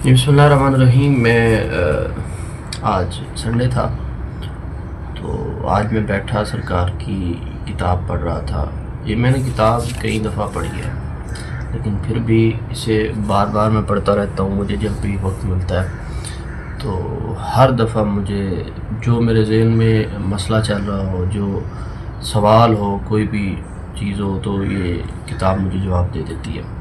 बिस्मिल्लाहिर्रहमानिर्रहीम। मैं आज संडे था तो आज मैं बैठा सरकार की किताब पढ़ रहा था। ये मैंने किताब कई दफ़ा पढ़ी है, लेकिन फिर भी इसे बार बार मैं पढ़ता रहता हूँ। मुझे जब भी वक्त मिलता है तो हर दफ़ा मुझे जो मेरे ज़हन में मसला चल रहा हो, जो सवाल हो, कोई भी चीज़ हो, तो ये किताब मुझे जवाब दे देती है।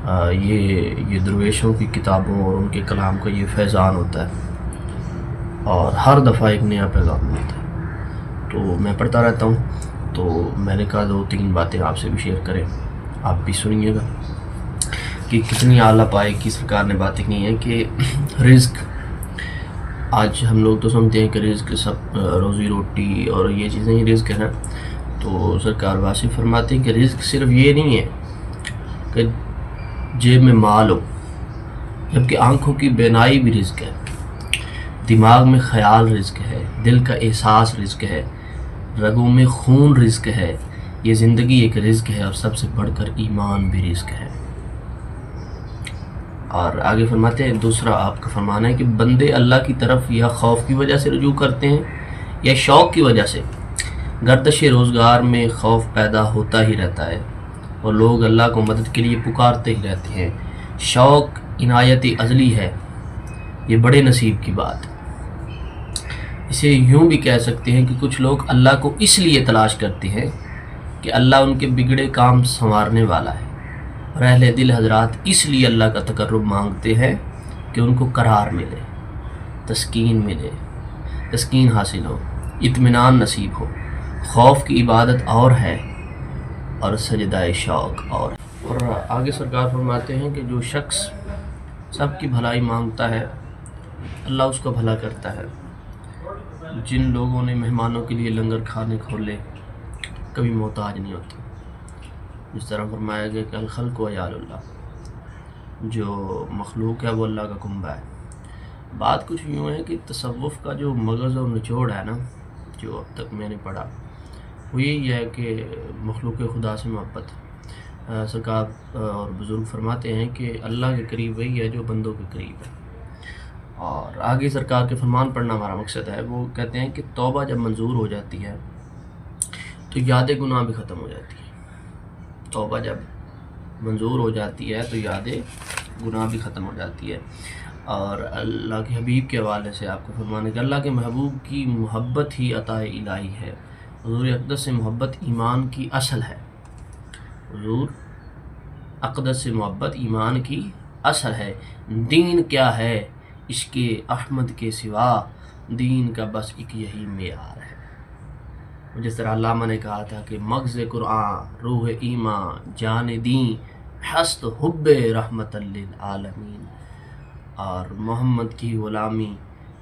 ये दरवेशों की किताबों और उनके कलाम का ये फैज़ान होता है और हर दफ़ा एक नया पैगाम मिलता है। तो मैं पढ़ता रहता हूँ, तो मैंने कहा दो तीन बातें आपसे भी शेयर करें, आप भी सुनिएगा कि कितनी आला पाए की सरकार ने बातें की हैं कि रिज़्क, आज हम लोग तो समझते हैं कि रिज़्क सब रोज़ी रोटी और ये चीज़ें ही रिज़्क है ना। तो सरकार वासी फरमाते हैं कि रिज़्क सिर्फ ये नहीं है कि जेब में माल हो, जबकि आंखों की बेनाई भी रिज़्क है, दिमाग में ख्याल रिज़्क है, दिल का एहसास रिज़्क है, रगों में खून रिज़्क है, ये ज़िंदगी एक रिज़्क है और सबसे बढ़कर ईमान भी रिज़्क है। और आगे फरमाते हैं, दूसरा आपका फरमाना है कि बंदे अल्लाह की तरफ या खौफ की वजह से रुजू करते हैं या शौक़ की वजह से। गर्दिश रोज़गार में खौफ पैदा होता ही रहता है और लोग अल्लाह को मदद के लिए पुकारते ही रहते हैं। शौक़ इनायत अज़ली है, ये बड़े नसीब की बात। इसे यूँ भी कह सकते हैं कि कुछ लोग अल्लाह को इसलिए तलाश करते हैं कि अल्लाह उनके बिगड़े काम संवारने वाला है, और अहले दिल हजरात इसलिए अल्लाह का तकर्रुब मांगते हैं कि उनको करार मिले, तस्कीन मिले, तस्कीन हासिल हो, इत्मीनान नसीब हो। खौफ की इबादत और है और सजदाए शौक़ और आगे सरकार फरमाते हैं कि जो शख्स सबकी भलाई मांगता है अल्लाह उसका भला करता है। जिन लोगों ने मेहमानों के लिए लंगर खाने खोले कभी मोहताज नहीं होते। जिस तरह फरमाया गया कि अल खल्क़ु अयालुल्लाह, जो मखलूक है वो अल्लाह का कुंबा है। बात कुछ यूँ है कि तसव्वुफ़ का जो मगज़ और निचोड़ है ना, जो अब तक मैंने पढ़ा, वो यही है कि मखलूक खुदा से मोहब्बत। सरकार और बुज़ुर्ग फरमाते हैं कि अल्लाह के करीब वही है जो बंदों के करीब है। और आगे सरकार के फरमान पढ़ना हमारा मकसद है। वो कहते हैं कि तौबा जब मंजूर हो जाती है तो याद गुनाह भी ख़त्म हो जाती है। तौबा जब मंजूर हो जाती है तो याद गुनाह भी ख़त्म हो जाती है। और अल्लाह के हबीब के हवाले से आपको फरमाने कि अल्लाह के महबूब की मोहब्बत ही अताए इलाही है। हुज़ूर अक़दस से मोहब्बत ईमान की असल है। हुज़ूर अक़दस से मोहब्बत ईमान की असल है। दीन क्या है इश्क़े अहमद के सिवा, दीन का बस एक यही मेयार है। जिस तरह अल्लामा ने कहा था कि मग़ज़ कुरान रूह ईमान जान दीन हस्त हुब्बे रहमतल लिल आलमीन। और मोहम्मद की ग़ुलामी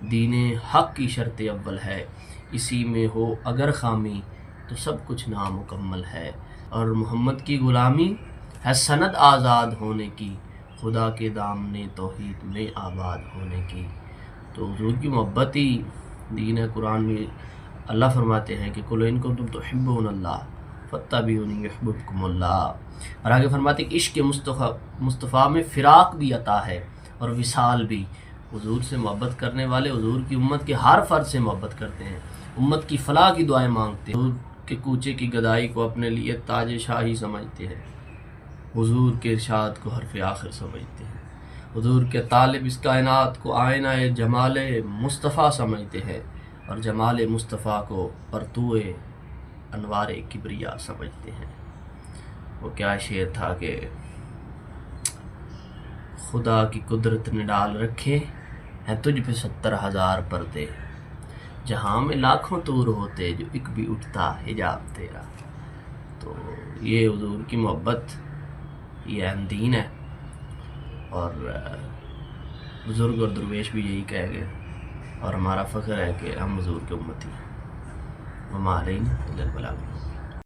दीन हक़ की शर्त अव्वल है, इसी में हो अगर खामी तो सब कुछ नामुकम्मल है। और मोहम्मद की ग़ुलामी है सनद आज़ाद होने की, खुदा के दामने तौहीद में आबाद होने की। तो हुज़ूर की मोहब्बत ही दीन है। कुरान में अल्लाह फरमाते हैं कि कुल इन कुंतुम तुहिब्बूनल्लाह फत्तबिऊनी युहिब्बुकुमुल्लाह। और आगे फरमाते हैं कि इश्क़ मुस्तफ़ा में फ़िराक भी अता है और विसाल भी। हुज़ूर से मोहब्बत करने वाले हुज़ूर की उम्मत के हर फ़र्द से मोहब्बत करते हैं, उम्मत की फ़लाह की दुआएं मांगते हैं, हुज़ूर के कूचे की गदाई को अपने लिए ताज शाही समझते हैं, हुज़ूर के इरशाद को हर्फ़ आखिर समझते हैं, हुज़ूर के तालिब इस कायनात को आईना जमाल मुस्तफ़ा समझते हैं और जमाल मुस्तफ़ा को परतुए अनवार किबरिया समझते हैं। वो क्या शेर था कि खुदा की कुदरत ने डाल रखे हैं तुझ पे 70,000 पर्दे, जहाँ में लाखों तूर होते जो एक भी उठता हिजाब तेरा। तो ये हुज़ूर की मोहब्बत ये अहम दीन है। और बुज़ुर्ग और दरवेश भी यही कह गए, और हमारा फ़ख्र है कि हम हुज़ूर के उम्मती हैं। वमा अलैना इल्लल बलाग।